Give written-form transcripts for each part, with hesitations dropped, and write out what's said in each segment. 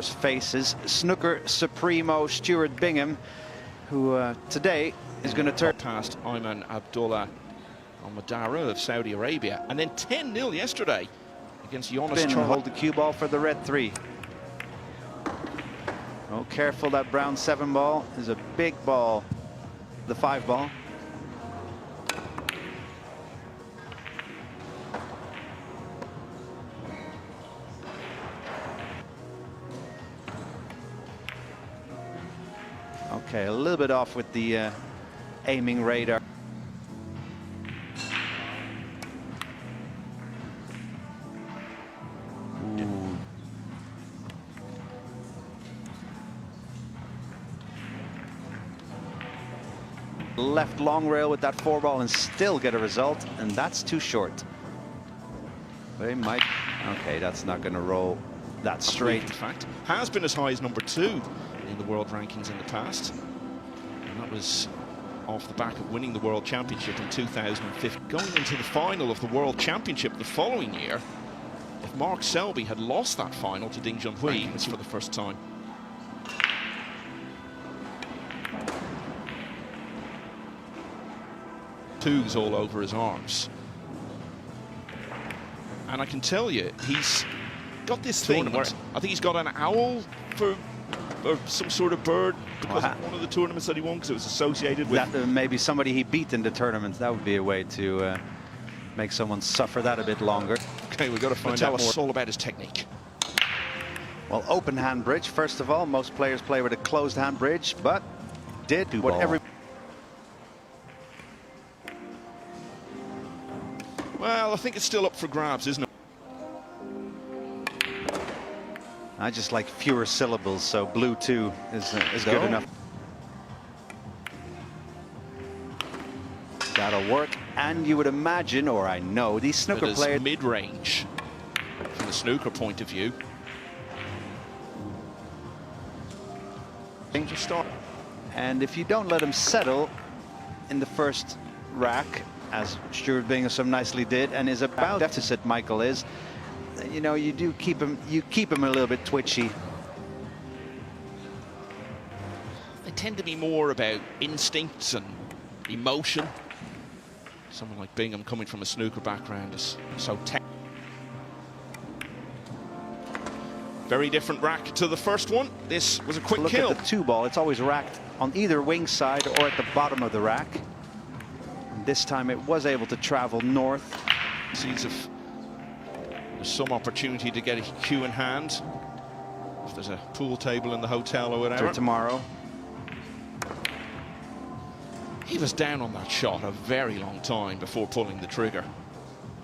Faces snooker supremo Stuart Bingham, who today is going to turn past Ayman Abdullah Al-Madara of Saudi Arabia, and then 10-0 yesterday against Jonas hold the cue ball for the red 3. Oh, careful, that brown 7 ball is a big ball. The 5 ball. Okay, a little bit off with the aiming radar. Ooh. Left long rail with that 4 ball and still get a result, and that's too short. They might. Okay, that's not going to roll that straight. In fact, has been as high as number 2 in the world rankings in the past, and that was off the back of winning the World Championship in 2015. Going into the final of the World Championship the following year, if Mark Selby had lost that final to Ding Junhui, it's for the first time. Twos all over his arms, and I can tell you he's got this thing where I think he's got an owl for or some sort of bird because of one of the tournaments that he won, because it was associated with that, maybe somebody he beat in the tournament. That would be a way to make someone suffer that a bit longer. Okay, we've got to find out more. All about his technique. Well, open hand bridge, first of all. Most players play with a closed hand bridge, but did what every... Well, I think it's still up for grabs, isn't it? I just like fewer syllables, so blue 2 is good enough. That'll work, and you would imagine, or I know, these snooker players mid-range from the snooker point of view. And if you don't let them settle in the first rack, as Stuart Bingham so nicely did, and is about deficit, Michael is, you know, you do keep him, a little bit twitchy. They tend to be more about instincts and emotion. Someone like Bingham, coming from a snooker background, is so very different rack to the first one. This was a quick kill. Look at the 2 ball. It's always racked on either wing side or at the bottom of the rack. And this time it was able to travel north. Sees if there's some opportunity to get a cue in hand, if there's a pool table in the hotel or whatever. Tomorrow. He was down on that shot a very long time before pulling the trigger.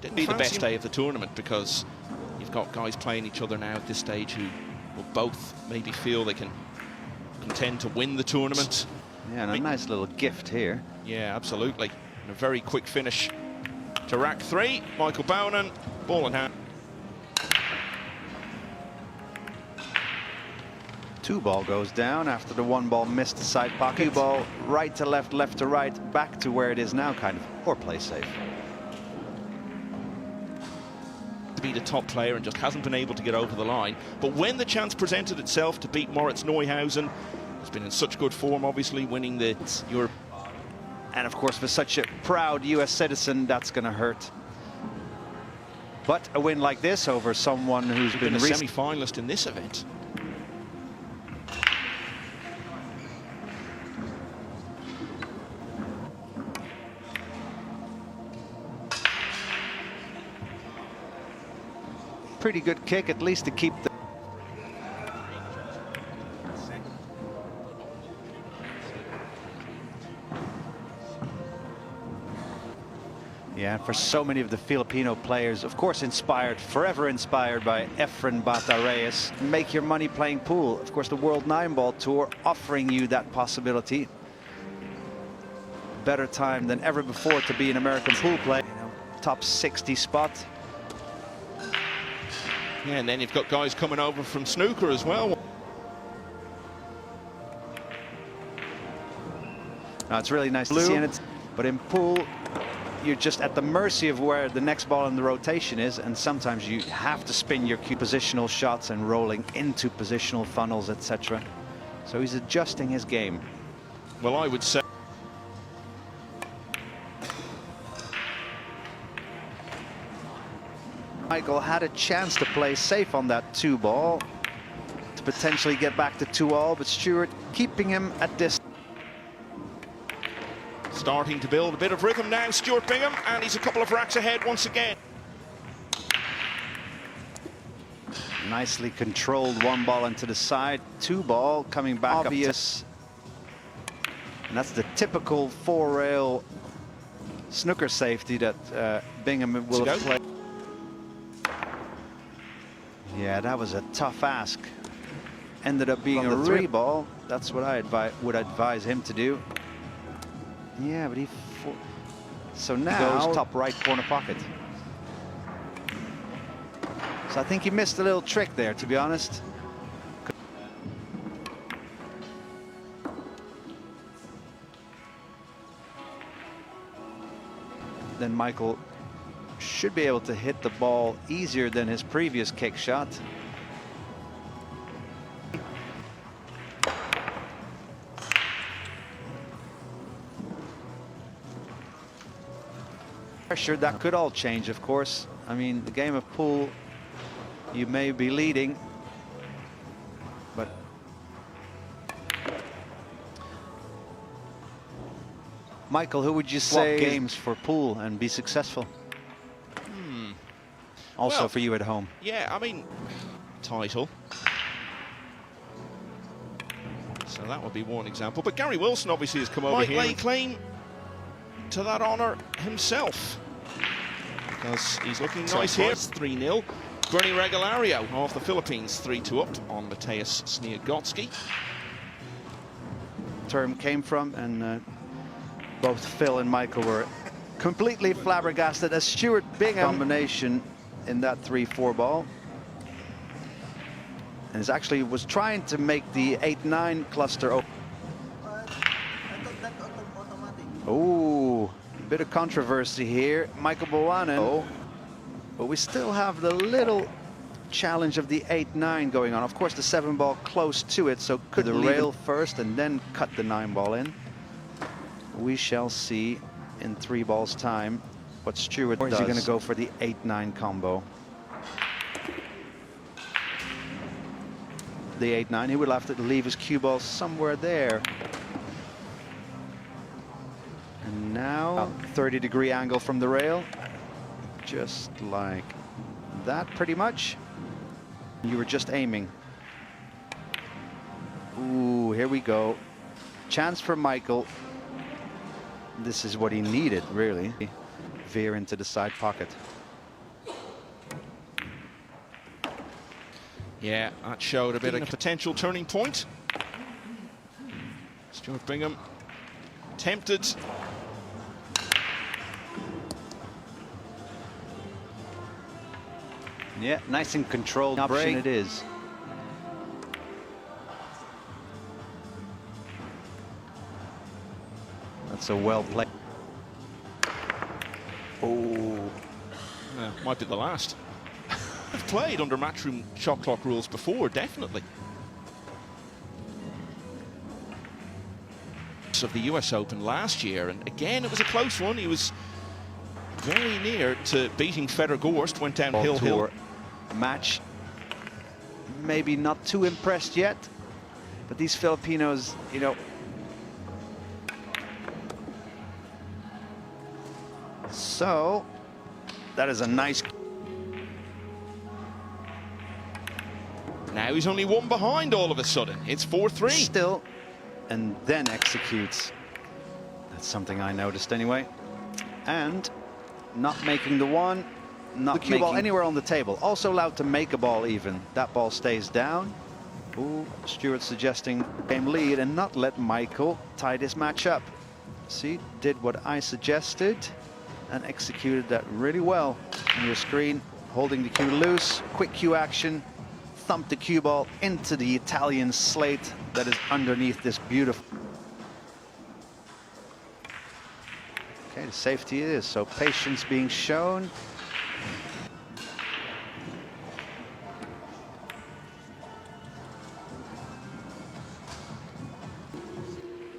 Didn't be the best day of the tournament, because you've got guys playing each other now at this stage who will both maybe feel they can contend to win the tournament. Yeah, and a nice little gift here. Yeah, absolutely. And a very quick finish to rack 3. Michael Baoanan, ball in hand. 2 ball goes down after the 1 ball missed the side pocket. 2 ball right to left, left to right, back to where it is now, kind of, or play safe. To be the top player and just hasn't been able to get over the line. But when the chance presented itself to beat Moritz Neuhausen, has been in such good form, obviously, winning the Europe. And of course, for such a proud US citizen, that's going to hurt. But a win like this over someone who's been a semi-finalist in this event. Pretty good kick, at least to keep the... Yeah, for so many of the Filipino players, of course inspired, forever inspired by Efren Bata Reyes. Make your money playing pool. Of course, the World 9-Ball Tour offering you that possibility. Better time than ever before to be an American pool player. You know, top 60 spot. Yeah, and then you've got guys coming over from snooker as well. Now, it's really nice to see it, but in pool, you're just at the mercy of where the next ball in the rotation is, and sometimes you have to spin your cue positional shots and rolling into positional funnels, etc. So he's adjusting his game. Well, I would say Michael had a chance to play safe on that 2-ball to potentially get back to 2-all, but Stuart keeping him at distance. starting to build a bit of rhythm now, Stuart Bingham, and he's a couple of racks ahead once again. Nicely controlled 1-ball into the side, 2-ball coming back obvious. And that's the typical 4-rail snooker safety that Bingham will have played. Yeah, that was a tough ask. Ended up being a 3-ball. That's what I would advise him to do. Yeah, but so now he goes top right corner pocket. So I think he missed a little trick there, to be honest. Then Michael should be able to hit the ball easier than his previous kick shot. Pressure, that could all change, of course. I mean, the game of pool, you may be leading, but Michael, who would you say games for pool and be successful? Also well, for you at home. Yeah, I mean, title. So that would be one example. But Gary Wilson obviously has come over here. Might lay claim to that honour himself, because he's looking nice here. 3-0. Bernie Regalario of the Philippines, 3-2 up on Mateusz Sniagotsky. Term came from, and both Phil and Michael were completely flabbergasted as Stuart Bingham combination in that 3-4 ball, and is actually was trying to make the 8-9 cluster open. Oh, a bit of controversy here. Michael Baoanan. Oh, but we still have the little challenge of the 8-9 going on. Of course, the 7-ball close to it, so could the rail first and then cut the 9-ball in. We shall see in 3 balls time what Stuart does. Or is he going to go for the 8-9 combo? The 8-9, he will have to leave his cue ball somewhere there. And now 30-degree angle from the rail, just like that, pretty much. You were just aiming. Ooh, here we go. Chance for Michael. This is what he needed, really. Veer into the side pocket. Yeah, that showed a bit of a potential turning point. Stuart Bingham tempted. Yeah, nice and controlled option it is. That's a well played. Oh, yeah, might be the last. I've played under matchroom shot clock rules before, definitely. Of the US Open last year, and again it was a close one. He was very near to beating Federer Gorst, went downhill. Match, maybe not too impressed yet, but these Filipinos, you know. So that is a nice. Now he's only one behind all of a sudden. It's 4-3. Still, and then executes. That's something I noticed anyway. And not making the one, not the cue ball anywhere on the table. Also allowed to make a ball even. That ball stays down. Ooh, Stuart suggesting game lead and not let Michael tie this match up. See, did what I suggested and executed that really well on your screen. Holding the cue loose, quick cue action, thumped the cue ball into the Italian slate that is underneath this beautiful. Okay, Okay, the safety is, so patience being shown.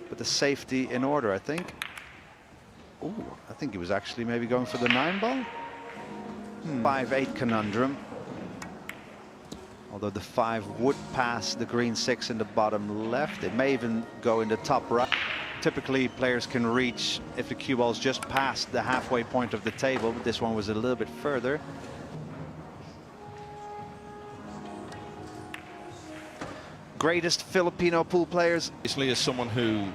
But the safety in order, I think. Ooh, I think he was actually maybe going for the 9-ball. 5-8 conundrum. Although the 5 would pass the green 6 in the bottom left. It may even go in the top right. Typically, players can reach if the cue ball's just past the halfway point of the table, but this one was a little bit further. Greatest Filipino pool players. Obviously, as someone who,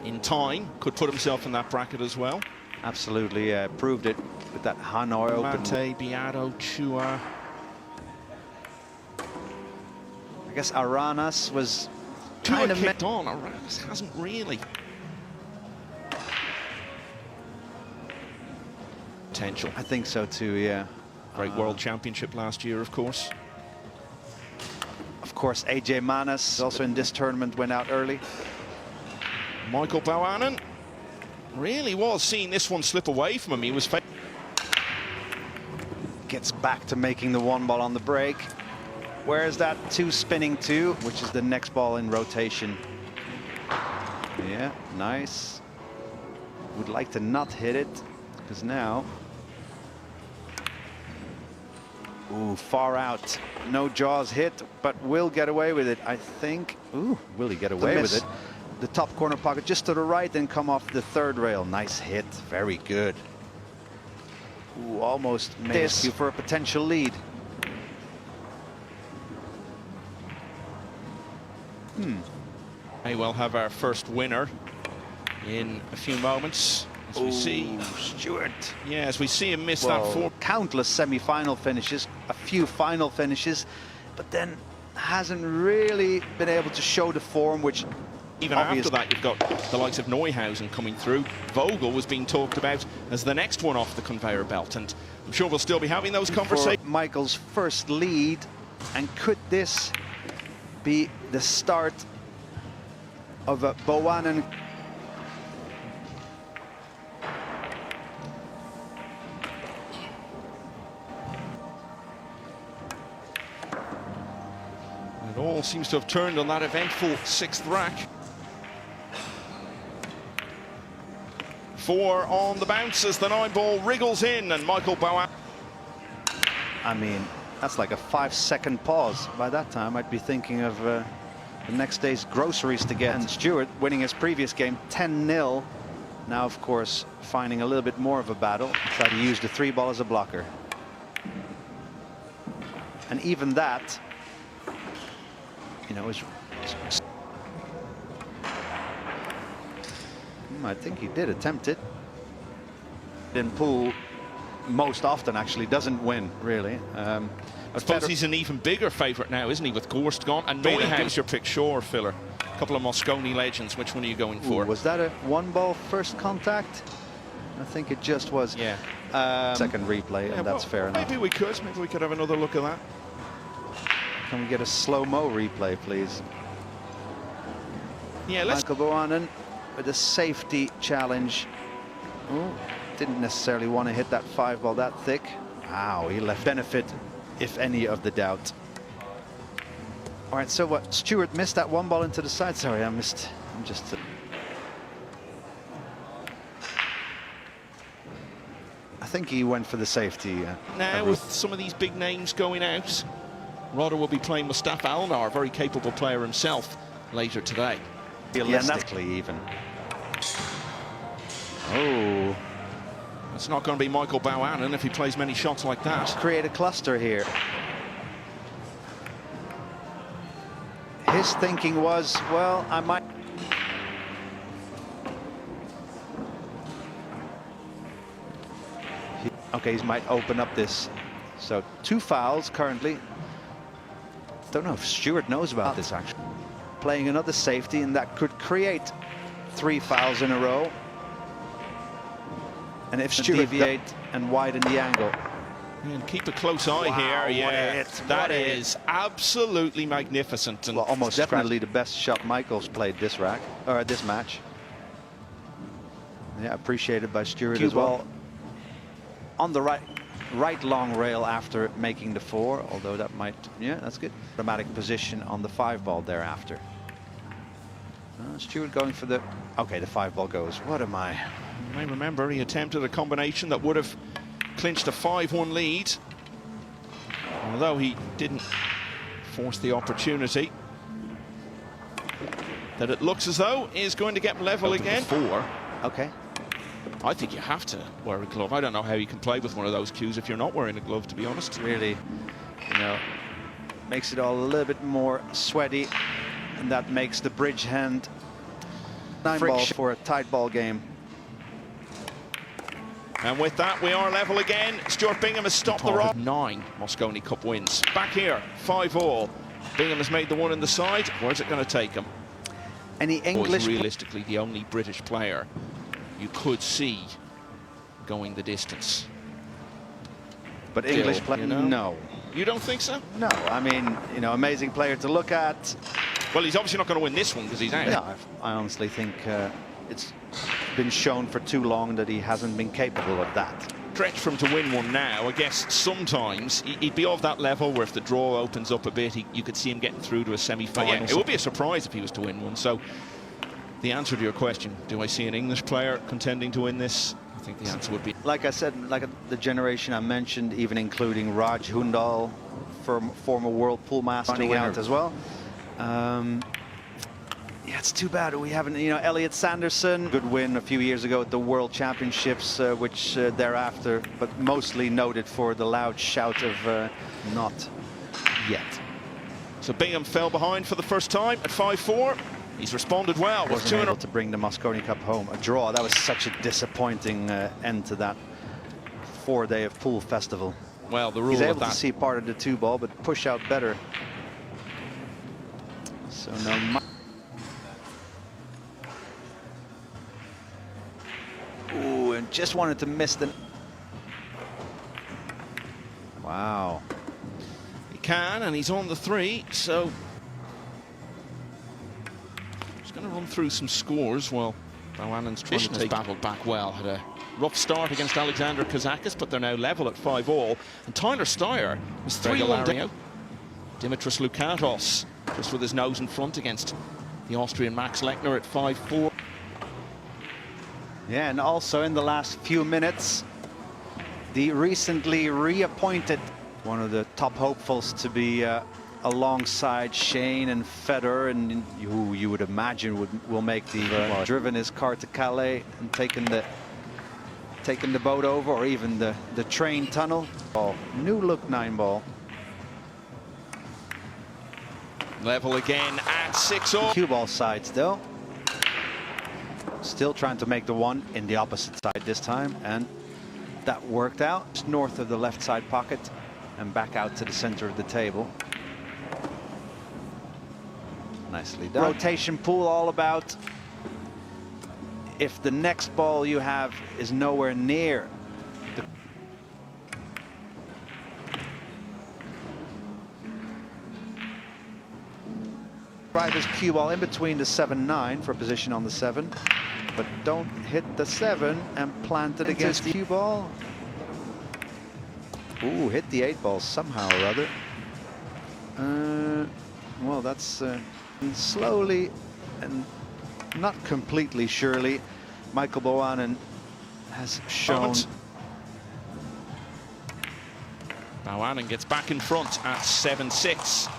in time, could put himself in that bracket as well. Absolutely, proved it with that Hanoi Open. Mate, Beato, Chua. I guess Aranas was Chua kind of kicked on. Aranas hasn't really. Potential. I think so too, yeah. Great World Championship last year, of course. Of course, AJ Manas also in this tournament went out early. Michael Baoanan really was seeing this one slip away from him. He was gets back to making the 1-ball on the break. Where is that 2 spinning 2, which is the next ball in rotation? Yeah, nice. Would like to not hit it, because now... Ooh, far out. No jaws hit, but will get away with it, I think. Ooh, will he get away with it? The top corner pocket just to the right and come off the 3rd rail. Nice hit, very good. Ooh, almost made this for a potential lead. May well have our first winner in a few moments. As we see Stuart. Yeah, as we see him miss that 4. Countless semi-final finishes, a few final finishes, but then hasn't really been able to show the form, which even after that you've got the likes of Neuhausen coming through. Vogel was being talked about as the next one off the conveyor belt, and I'm sure we'll still be having those conversations. Michael's first lead, and could this be the start of a Baoanan? It all seems to have turned on that eventful 6th rack. 4 on the bounce as the 9-ball wriggles in, and Michael Baoanan. I mean, that's like a 5-second pause. By that time, I'd be thinking of the next day's groceries to get. And Stuart winning his previous game 10-0. Now, of course, finding a little bit more of a battle. Try to use the 3-ball as a blocker. And even that, you know, is... I think he did attempt it. In pool, most often actually doesn't win, really. I suppose he's an even bigger favourite now, isn't he, with Gorst gone? And Neuhaus your pick, sure, filler. A couple of Mosconi legends. Which one are you going for? Was that a 1-ball first contact? I think it just was. Yeah. Second replay, and that's fair enough. Maybe we could have another look at that. Can we get a slow-mo replay, please? Yeah, let's... Michael Baoanan with a safety challenge. Ooh, didn't necessarily want to hit that 5-ball that thick. Wow, he left benefit, if any, of the doubt. All right, so what? Stuart missed that 1-ball into the side. Sorry, I'm just... I think he went for the safety. Now, with some of these big names going out, Rodder will be playing Mustafa Alnar, a very capable player himself, later today. Realistically, even. Oh. It's not going to be Michael Baoanan if he plays many shots like that. Let's create a cluster here. His thinking was, well, I might... Okay, he might open up this. So 2 fouls currently. Don't know if Stuart knows about this, actually. Playing another safety, and that could create 3 fouls in a row. And if Stuart deviate and widen the angle. And keep a close eye here. Yeah, that is absolutely magnificent. And well, almost definitely the best shot Michael's played this rack, or this match. Yeah, appreciated by Stuart Cue as well. On the right long rail after making the 4, although that might, yeah, that's good. Automatic position on the 5 ball thereafter. Stuart going for the, okay, the 5 ball goes. What am I? You may remember he attempted a combination that would have clinched a 5-1 lead, although he didn't force the opportunity. That it looks as though is going to get level again. 4. Okay. I think you have to wear a glove. I don't know how you can play with one of those cues if you're not wearing a glove, to be honest. Really, you know, makes it all a little bit more sweaty, and that makes the bridge hand 9 ball for a tight ball game. And with that, we are level again. Stuart Bingham has stopped the rock. 9 Mosconi Cup wins. Back here, 5-all. Bingham has made the 1 in the side. Where's it going to take him? Any English? Realistically, the only British player you could see going the distance. But English player, you know? No. You don't think so? No, I mean, you know, amazing player to look at. Well, he's obviously not going to win this one because he's out. Yeah, I honestly think it's been shown for too long that he hasn't been capable of that. Stretch for him to win one now. I guess sometimes he'd be of that level where if the draw opens up a bit, you could see him getting through to a semi-final. Yeah, it would be a surprise if he was to win one. So the answer to your question, do I see an English player contending to win this? I think the answer would be... Like I said, like the generation I mentioned, even including Raj Hundal, former World Pool Master winner out as well. Yeah, it's too bad we haven't, you know, Elliot Sanderson, good win a few years ago at the World Championships, which thereafter, but mostly noted for the loud shout of not yet. So Bingham fell behind for the first time at 5-4. He's responded well. Wasn't able to bring the Mosconi Cup home. A draw. That was such a disappointing end to that 4-day of pool festival. Well, the rule He's of able that. to see part of the 2 ball, but push out better. So no. Ooh, and just wanted to miss the. Wow. He can, and he's on the 3, so just going to run through some scores while Baoanan's trying to take. Battled back well. Had a rough start against Alexander Kazakis, but they're now level at 5-all. And Tyler Steyer was 3-1 down. Dimitris Lukatos just with his nose in front against the Austrian Max Lechner at 5-4. Yeah, and also in the last few minutes, the recently reappointed, one of the top hopefuls to be alongside Shane and Federer, and who you would imagine will make the driven his car to Calais and taken the boat over, or even the train tunnel. Oh, new look 9 ball. Level again at 6-all. Cue ball side still. Still trying to make the 1 in the opposite side this time, and that worked out. Just north of the left side pocket and back out to the center of the table. Nicely done. Rotation pool all about if the next ball you have is nowhere near the driver's cue ball in between the 7-9 for position on the 7, but don't hit the 7 and plant it against the cue ball. Ooh, hit the 8 ball somehow or other. Well, that's slowly and not completely surely. Michael Baoanan has shown. Baoanan gets back in front at 7-6.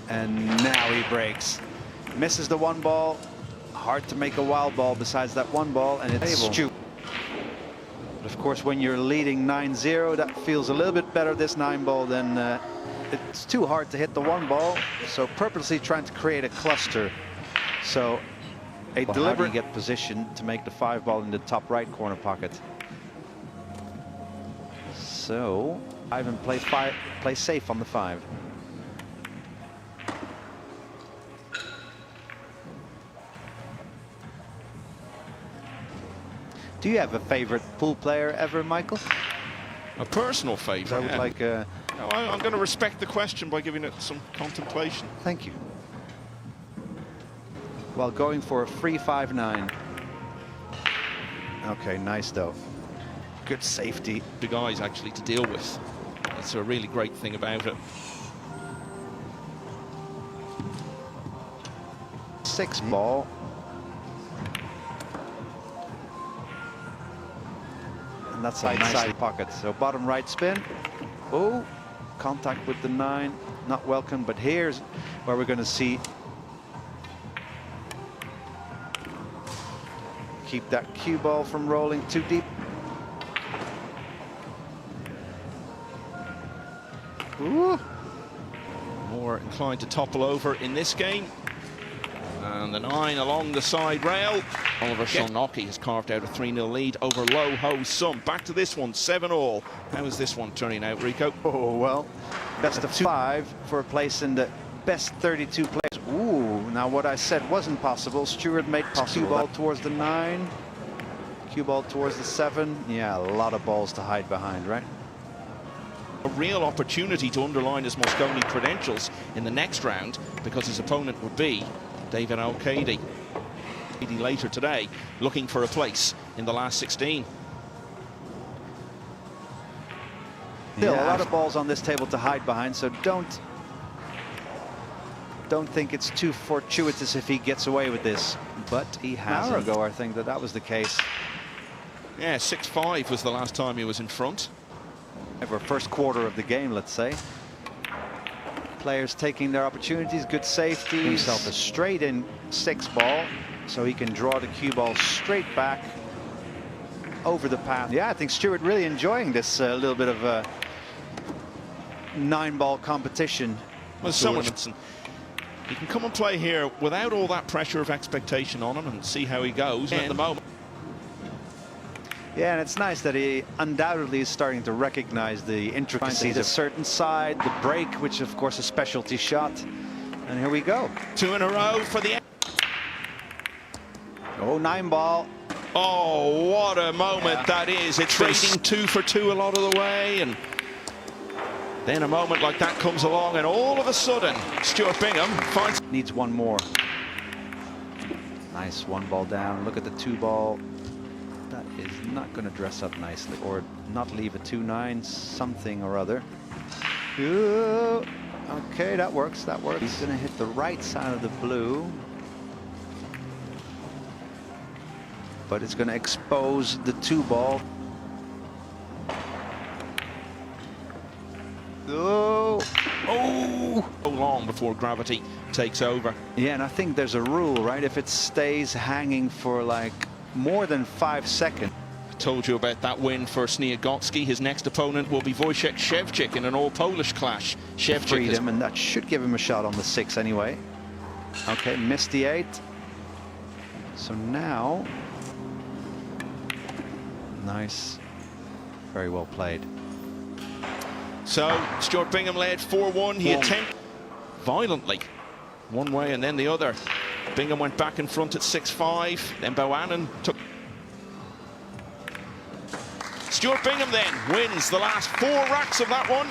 And now he breaks. Misses the 1 ball. Hard to make a wild ball besides that 1 ball, and it's stupid. But of course, when you're leading 9-0, that feels a little bit better, this 9 ball, than it's too hard to hit the 1 ball. So purposely trying to create a cluster. So a deliberate get position to make the 5 ball in the top right corner pocket. So Ivan play safe on the 5. Do you have a favorite pool player ever, Michael? A personal favorite? I would like a... No, I'm going to respect the question by giving it some contemplation. Thank you. While going for a free 5-9. Okay, nice though. Good safety. Big eyes actually to deal with. That's a really great thing about it. 6 ball. And that's a nice side pocket. So bottom right spin. Oh, contact with the 9. Not welcome, but here's where we're going to see. Keep that cue ball from rolling too deep. Ooh. More inclined to topple over in this game. And the 9 along the side rail. Oliver Shulnocky has carved out a 3-0 lead over Low Ho Sum. Back to this one, 7-all. How is this one turning out, Rico? Oh, well, best of 5 for a place in the best 32 players. Ooh, now what I said wasn't possible. Stuart made cue ball towards the 9. Cue ball towards the 7. Yeah, a lot of balls to hide behind, right? A real opportunity to underline his Mosconi credentials in the next round, because his opponent would be David Al-Qaidi. Later today, looking for a place in the last 16. Still a lot of balls on this table to hide behind, so don't think it's too fortuitous if he gets away with this. But he has. An hour ago, I think that was the case. Yeah, 6-5 was the last time he was in front. For first quarter of the game, let's say. Players taking their opportunities, good safety. Himself a straight in 6 ball, so he can draw the cue ball straight back over the path. Yeah, I think Stuart really enjoying this little bit of a 9-ball competition. Well, so much. He can come and play here without all that pressure of expectation on him and see how he goes at the moment. Yeah, and it's nice that he undoubtedly is starting to recognize the intricacies of a certain side, the break, which of course a specialty shot. And here we go. 2 in a row for the... Oh, 9 ball. Oh, what a moment that is. It's trading 2 for 2 a lot of the way, and then a moment like that comes along, and all of a sudden, Stuart Bingham finds... Needs one more. Nice 1 ball down. Look at the 2 ball. That is not going to dress up nicely, or not leave a 2-9 something or other. Ooh. Okay, that works. That works. He's going to hit the right side of the blue, but it's going to expose the 2 ball. Oh, oh! So long before gravity takes over. Yeah, and I think there's a rule, right? If it stays hanging for like more than 5 seconds. I told you about that win for Sniagotsky. His next opponent will be Wojciech Szewczyk in an all-Polish clash. Szewczyk freedom, and that should give him a shot on the 6 anyway. Okay, missed the 8. So now, nice, very well played. So Stuart Bingham led 4-1. He attempted violently one way and then the other. Bingham went back in front at 6-5. Then Baoanan took. Stuart Bingham then wins the last 4 racks of that one.